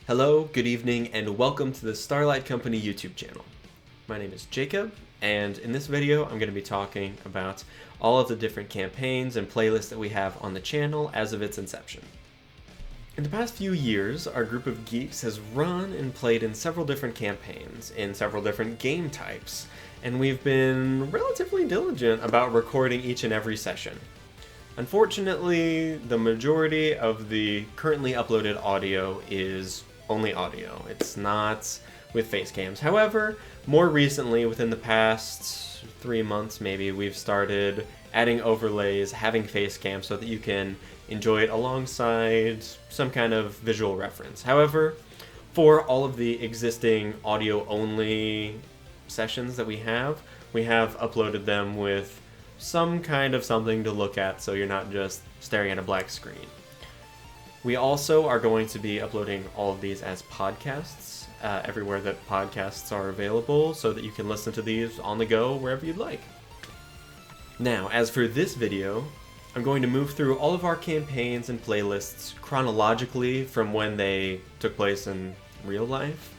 Hello, good evening, and welcome to the Starlight Company YouTube channel. My name is Jacob, and in this video I'm going to be talking about all of the different campaigns and playlists that we have on the channel as of its inception. In the past few years, our group of geeks has run and played in several different campaigns, in several different game types, and we've been relatively diligent about recording each and every session. Unfortunately, the majority of the currently uploaded audio is only audio. It's not with face cams. However, more recently, within the past 3 months maybe, we've started adding overlays, having face cams so that you can enjoy it alongside some kind of visual reference. However, for all of the existing audio-only sessions that we have uploaded them with some kind of something to look at so you're not just staring at a black screen. We also are going to be uploading all of these as podcasts everywhere that podcasts are available so that you can listen to these on the go wherever you'd like. Now, as for this video, I'm going to move through all of our campaigns and playlists chronologically from when they took place in real life.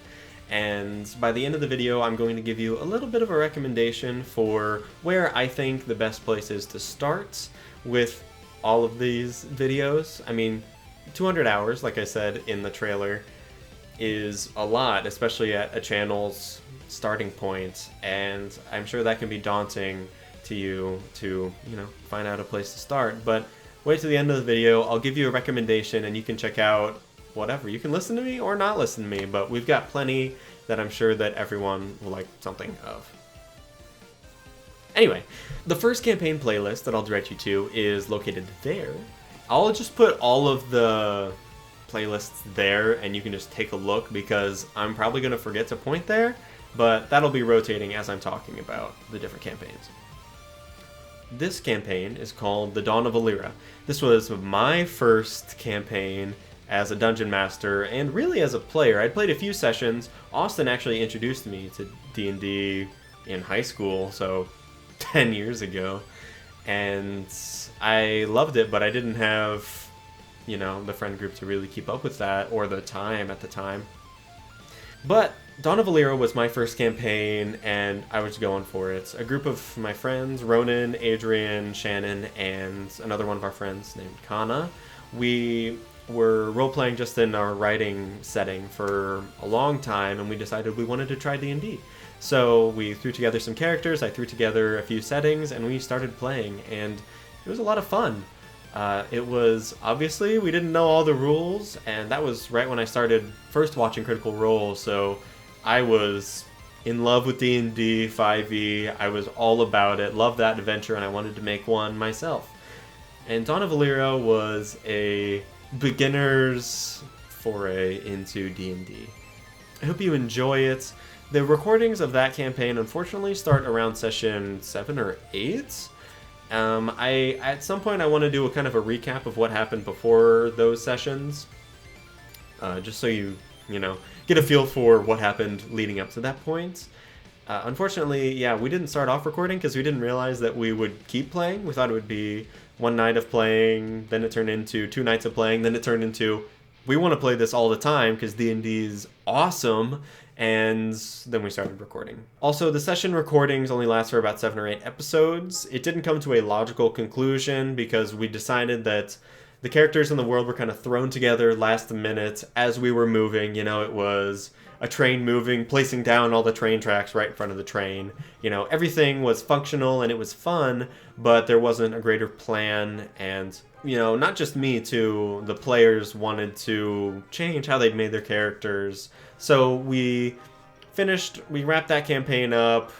And by the end of the video, I'm going to give you a little bit of a recommendation for where I think the best place is to start with all of these videos. I mean, 200 hours, like I said in the trailer, is a lot, especially at a channel's starting point, and I'm sure that can be daunting to you to, find out a place to start. But wait till the end of the video, I'll give you a recommendation and you can check out whatever. You can listen to me or not listen to me, but we've got plenty that I'm sure that everyone will like something of. Anyway, the first campaign playlist that I'll direct you to is located there. I'll just put all of the playlists there and you can just take a look because I'm probably going to forget to point there, but that'll be rotating as I'm talking about the different campaigns. This campaign is called The Dawn of Alira. This was my first campaign as a dungeon master and really as a player. I'd played a few sessions. Austin actually introduced me to D&D in high school, so 10 years ago. And I loved it, but I didn't have, the friend group to really keep up with that, or the time at the time. But Dawn of Alira was my first campaign, and I was going for it. A group of my friends, Ronan, Adrian, Shannon, and another one of our friends named Kana, we were role-playing just in our writing setting for a long time, and we decided we wanted to try D&D. So we threw together some characters, I threw together a few settings, and we started playing, and it was a lot of fun. It was, obviously, we didn't know all the rules, and that was right when I started first watching Critical Role, so I was in love with D&D 5e, I was all about it, loved that adventure, and I wanted to make one myself. And Dawn of Alira was a beginner's foray into D&D. I hope you enjoy it. The recordings of that campaign unfortunately start around session 7 or 8. At some point I want to do a kind of a recap of what happened before those sessions, just so you get a feel for what happened leading up to that point. Unfortunately, we didn't start off recording because we didn't realize that we would keep playing. We thought it would be one night of playing, then it turned into 2 nights of playing, then it turned into we want to play this all the time because D&D is awesome, and then we started recording. Also, the session recordings only last for about 7 or 8 episodes. It didn't come to a logical conclusion because we decided that the characters in the world were kind of thrown together last minute as we were moving. It was a train moving, placing down all the train tracks right in front of the train. Everything was functional and it was fun, but there wasn't a greater plan, and not just me too, the players wanted to change how they'd made their characters. So we wrapped that campaign up,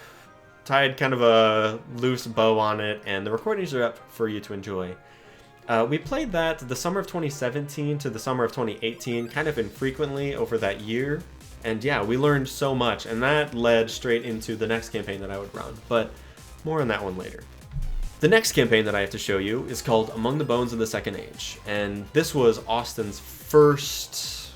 tied kind of a loose bow on it, and the recordings are up for you to enjoy. We played that the summer of 2017 to the summer of 2018, kind of infrequently over that year. And we learned so much, and that led straight into the next campaign that I would run, but more on that one later. The next campaign that I have to show you is called Among the Bones of the Second Age, and this was Austin's first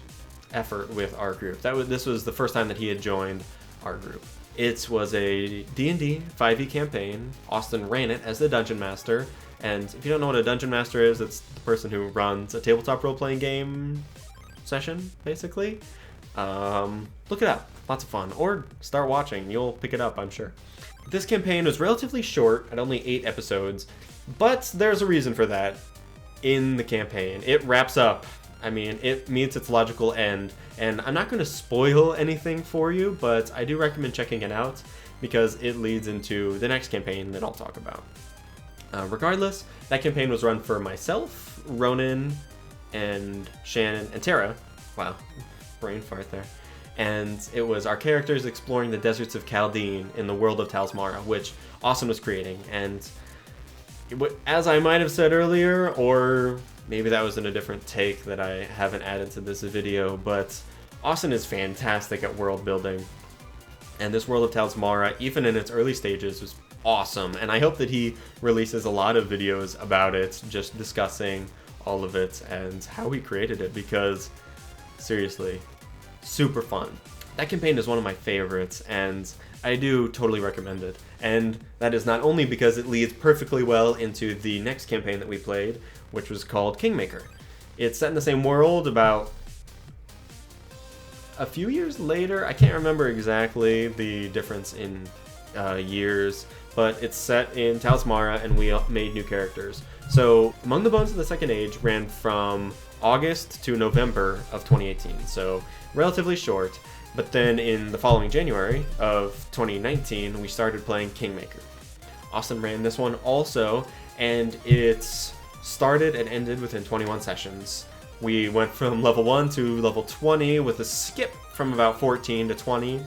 effort with our group. This was the first time that he had joined our group. It was a D&D 5e campaign. Austin ran it as the Dungeon Master, and if you don't know what a Dungeon Master is, it's the person who runs a tabletop role-playing game session, basically. Look it up. Lots of fun. Or start watching. You'll pick it up, I'm sure. This campaign was relatively short, at only 8 episodes, but there's a reason for that in the campaign. It wraps up. I mean, it meets its logical end, and I'm not going to spoil anything for you, but I do recommend checking it out because it leads into the next campaign that I'll talk about. Regardless, that campaign was run for myself, Ronan, and Shannon, and Tara. Wow, brain fart there. And it was our characters exploring the deserts of Chaldean in the world of Talsmara, which Austin was creating. And as I might have said earlier, or maybe that was in a different take that I haven't added to this video, but Austin is fantastic at world building. And this world of Talsmara, even in its early stages, was awesome. And I hope that he releases a lot of videos about it, just discussing all of it and how he created it, because seriously, super fun. That campaign is one of my favorites, and I do totally recommend it. And that is not only because it leads perfectly well into the next campaign that we played, which was called Kingmaker. It's set in the same world about a few years later. I can't remember exactly the difference in years, but it's set in Talsmara, and we made new characters. So Among the Bones of the Second Age ran from August to November of 2018, so relatively short. But then in the following January of 2019, we started playing Kingmaker. Austin ran this one also, and it started and ended within 21 sessions. We went from level 1 to level 20 with a skip from about 14 to 20,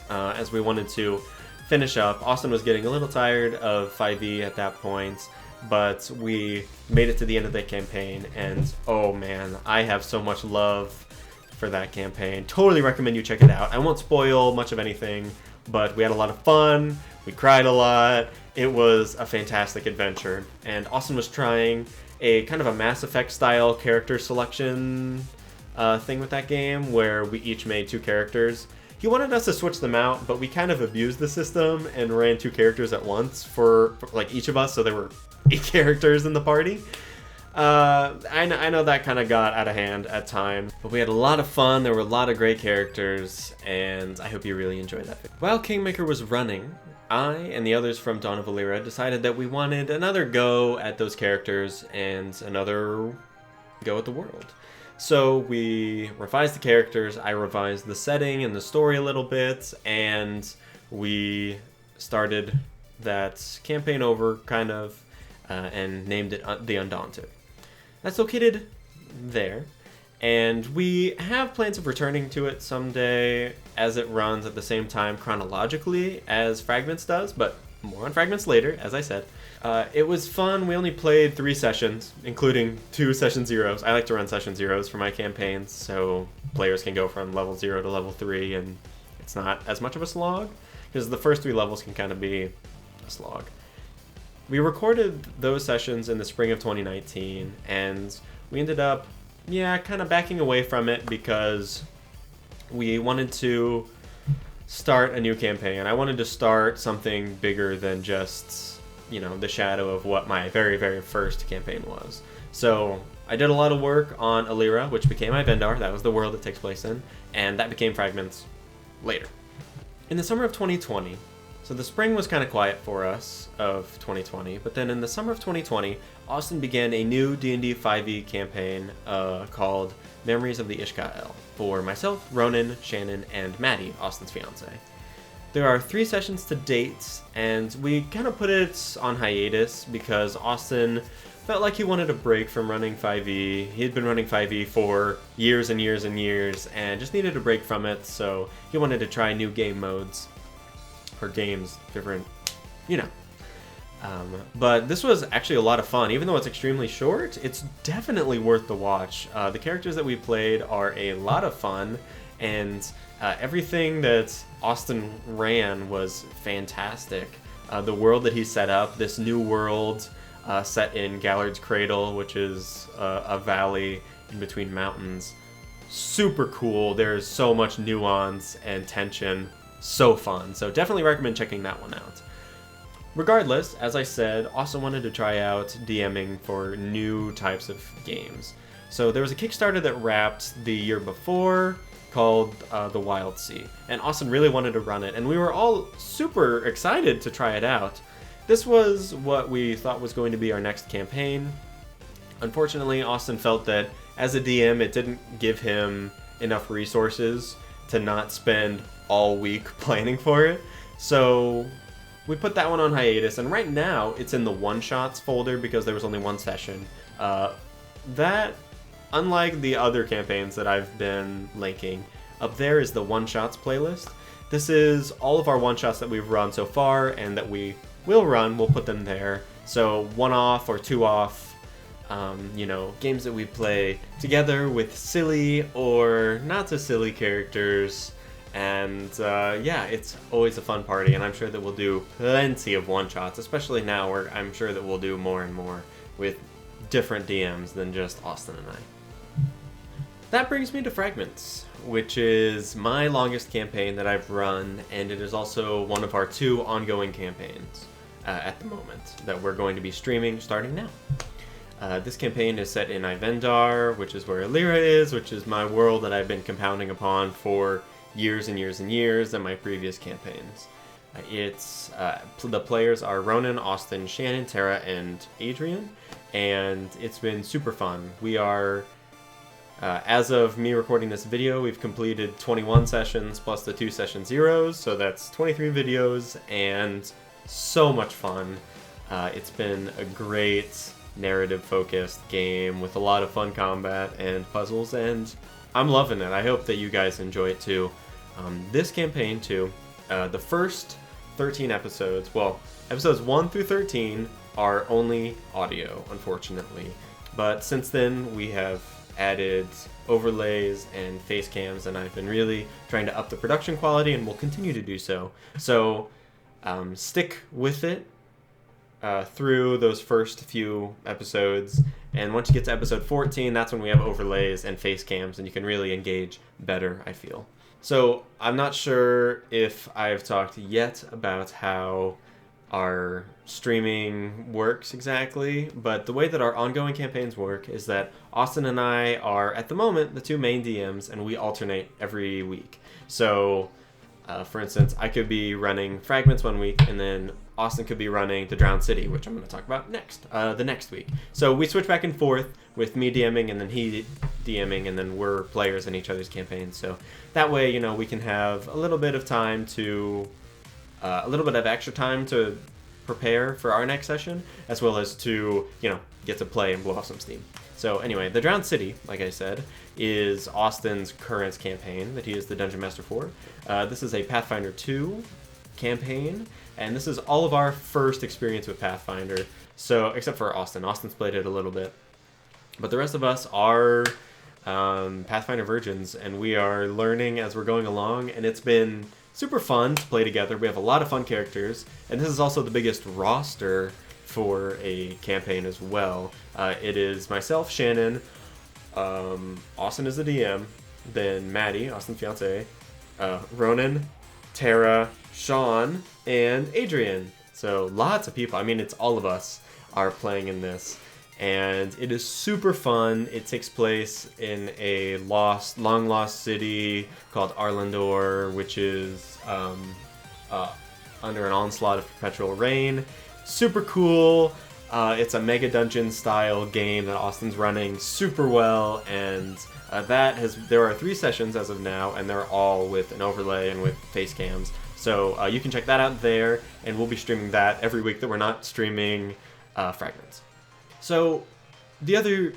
as we wanted to finish up. Austin was getting a little tired of 5e at that point, but we made it to the end of the campaign, and oh man, I have so much love for that campaign. Totally recommend you check it out. I won't spoil much of anything, but we had a lot of fun, we cried a lot, it was a fantastic adventure, and Austin was trying a kind of a Mass Effect style character selection thing with that game, where we each made 2 characters. He wanted us to switch them out, but we kind of abused the system and ran 2 characters at once for like each of us, so there were 8 characters in the party. I know that kind of got out of hand at times, but we had a lot of fun. There were a lot of great characters, and I hope you really enjoyed that. While Kingmaker was running, I and the others from Dawn of Valyria decided that we wanted another go at those characters and another go at the world. So we revised the characters, I revised the setting and the story a little bit, and we started that campaign over, kind of, and named it The Undaunted. That's located there, and we have plans of returning to it someday as it runs at the same time chronologically as Fragments does, but more on Fragments later, as I said. It was fun. We only played 3 sessions, including 2 session zeros. I like to run session zeros for my campaigns, so players can go from level 0 to level 3, and it's not as much of a slog, because the first 3 levels can kind of be a slog. We recorded those sessions in the spring of 2019, and we ended up, kind of backing away from it because we wanted to start a new campaign. I wanted to start something bigger than just, the shadow of what my very, very first campaign was. So I did a lot of work on Alira, which became Ivendar. That was the world it takes place in, and that became Fragments later. In the summer of 2020, so the spring was kind of quiet for us of 2020, but then in the summer of 2020, Austin began a new D&D 5e campaign called Memories of the Ishkael for myself, Ronan, Shannon, and Maddie, Austin's fiance. There are 3 sessions to date, and we kind of put it on hiatus because Austin felt like he wanted a break from running 5e. He had been running 5e for years and years and years, and just needed a break from it, so he wanted to try new game modes. Or games, different, but this was actually a lot of fun. Even though it's extremely short, it's definitely worth the watch. The characters that we played are a lot of fun, and everything that Austin ran was fantastic. The world that he set up, this new world set in Gallard's Cradle, which is a valley in between mountains. Super cool. There's so much nuance and tension. So fun. So definitely recommend checking that one out. Regardless, as I said, Austin wanted to try out DMing for new types of games. So there was a Kickstarter that wrapped the year before called The Wild Sea, and Austin really wanted to run it, and we were all super excited to try it out. This was what we thought was going to be our next campaign. Unfortunately, Austin felt that as a DM, it didn't give him enough resources to not spend all week planning for it. So we put that one on hiatus, and right now it's in the one-shots folder because there was only one session. That, unlike the other campaigns that I've been linking, up there is the one-shots playlist. This is all of our one-shots that we've run so far and that we will run. We'll put them there. So one-off or two-off, games that we play together with silly or not so silly characters. And it's always a fun party, and I'm sure that we'll do plenty of one-shots, especially now where I'm sure that we'll do more and more with different DMs than just Austin and I. That brings me to Fragments, which is my longest campaign that I've run, and it is also one of our 2 ongoing campaigns at the moment that we're going to be streaming starting now. This campaign is set in Ivendar, which is where Illyra is, which is my world that I've been compounding upon for years and years and years in my previous campaigns. The players are Ronan, Austin, Shannon, Tara, and Adrian, and it's been super fun. We are, as of me recording this video, we've completed 21 sessions plus the 2 session zeros, so that's 23 videos and so much fun. It's been a great narrative-focused game with a lot of fun combat and puzzles, and I'm loving it. I hope that you guys enjoy it too. This campaign too, the first 13 episodes, episodes 1 through 13 are only audio, unfortunately. But since then, we have added overlays and face cams, and I've been really trying to up the production quality, and will continue to do so. So stick with it through those first few episodes, and once you get to episode 14, that's when we have overlays and face cams, and you can really engage better, I feel. So I'm not sure if I've talked yet about how our streaming works exactly, but the way that our ongoing campaigns work is that Austin and I are, at the moment, the 2 main DMs, and we alternate every week. So, for instance, I could be running Fragments one week, and then Austin could be running The Drowned City, which I'm going to talk about the next week. So we switch back and forth with me DMing and then he DMing, and then we're players in each other's campaigns. So that way, we can have a little bit of time to, a little bit of extra time to prepare for our next session, as well as to, get to play and blow off some steam. So anyway, The Drowned City, like I said, is Austin's current campaign that he is the Dungeon Master for. This is a Pathfinder 2 campaign, and this is all of our first experience with Pathfinder, so except for Austin. Austin's played it a little bit, but the rest of us are Pathfinder virgins, and we are learning as we're going along, and it's been super fun to play together. We have a lot of fun characters, and this is also the biggest roster for a campaign as well. It is myself, Shannon, Austin is the DM, then Maddie, Austin's fiance, Ronan, Tara, Sean, and Adrian. So lots of people. I mean, it's all of us are playing in this, and it is super fun. It takes place in a long lost city called Arlandor, which is under an onslaught of perpetual rain. Super cool. It's a Mega Dungeon style game that Austin's running super well, and there are 3 sessions as of now, and they're all with an overlay and with face cams. So you can check that out there, and we'll be streaming that every week that we're not streaming Fragments. So the other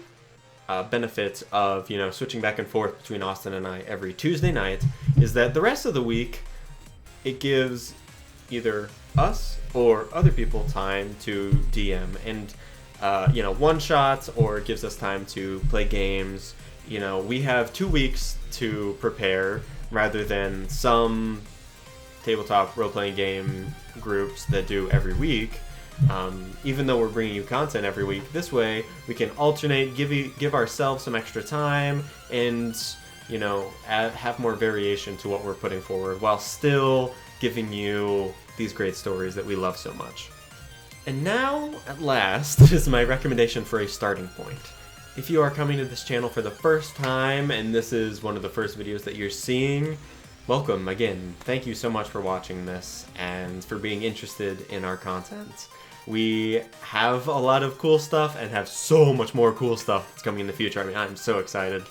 benefit of switching back and forth between Austin and I every Tuesday night is that the rest of the week it gives either us or other people time to DM and one shots, or it gives us time to play games. We have 2 weeks to prepare rather than some tabletop role-playing game groups that do every week. Even though we're bringing you content every week, this way we can alternate, give ourselves some extra time, and have more variation to what we're putting forward, while still giving you these great stories that we love so much. And now, at last, is my recommendation for a starting point. If you are coming to this channel for the first time and this is one of the first videos that you're seeing, welcome again. Thank you so much for watching this and for being interested in our content. We have a lot of cool stuff and have so much more cool stuff that's coming in the future. I mean, I'm so excited.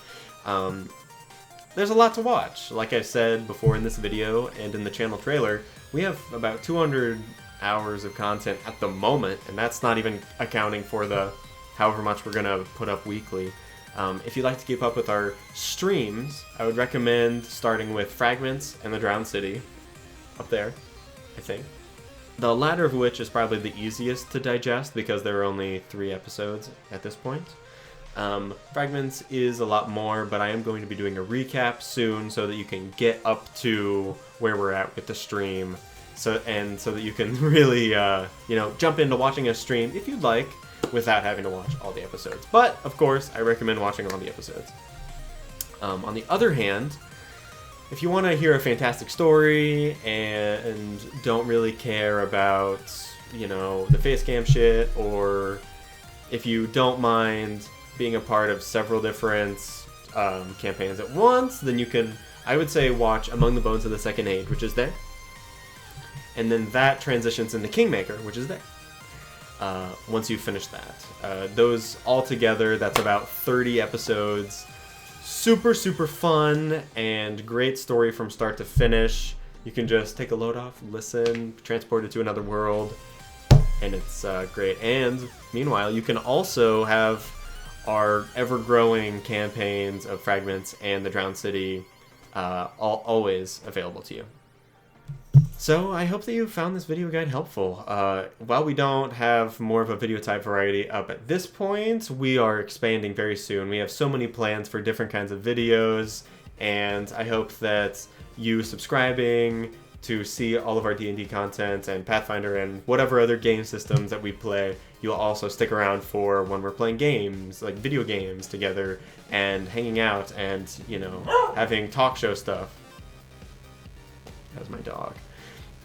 There's a lot to watch. Like I said before in this video and in the channel trailer, we have about 200 hours of content at the moment, and that's not even accounting for the however much we're gonna put up weekly. If you'd like to keep up with our streams, I would recommend starting with Fragments and the Drowned City, up there, I think. The latter of which is probably the easiest to digest because there are only 3 episodes at this point. Fragments is a lot more, but I am going to be doing a recap soon so that you can get up to where we're at with the stream, so that you can really, jump into watching a stream if you'd like, without having to watch all the episodes. But, of course, I recommend watching all the episodes. On the other hand, if you want to hear a fantastic story and don't really care about, the face cam shit, or if you don't mind being a part of several different campaigns at once, then you can, I would say, watch Among the Bones of the Second Age, which is there. And then that transitions into Kingmaker, which is there. Once you finish that. Those all together, that's about 30 episodes. Super, super fun and great story from start to finish. You can just take a load off, listen, transport it to another world, and it's great. And meanwhile, you can also have our ever-growing campaigns of Fragments and the Drowned City always available to you. So I hope that you found this video guide helpful. While we don't have more of a video type variety up at this point, we are expanding very soon. We have so many plans for different kinds of videos, and I hope that you subscribing to see all of our D&D content and Pathfinder and whatever other game systems that we play, you'll also stick around for when we're playing games, like video games together, and hanging out and, having talk show stuff. That was my dog.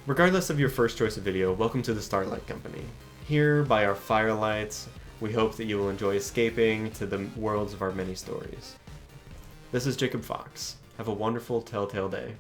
Regardless of your first choice of video, welcome to the Starlight Company. Here, by our firelights, we hope that you will enjoy escaping to the worlds of our many stories. This is Jacob Fox. Have a wonderful telltale day.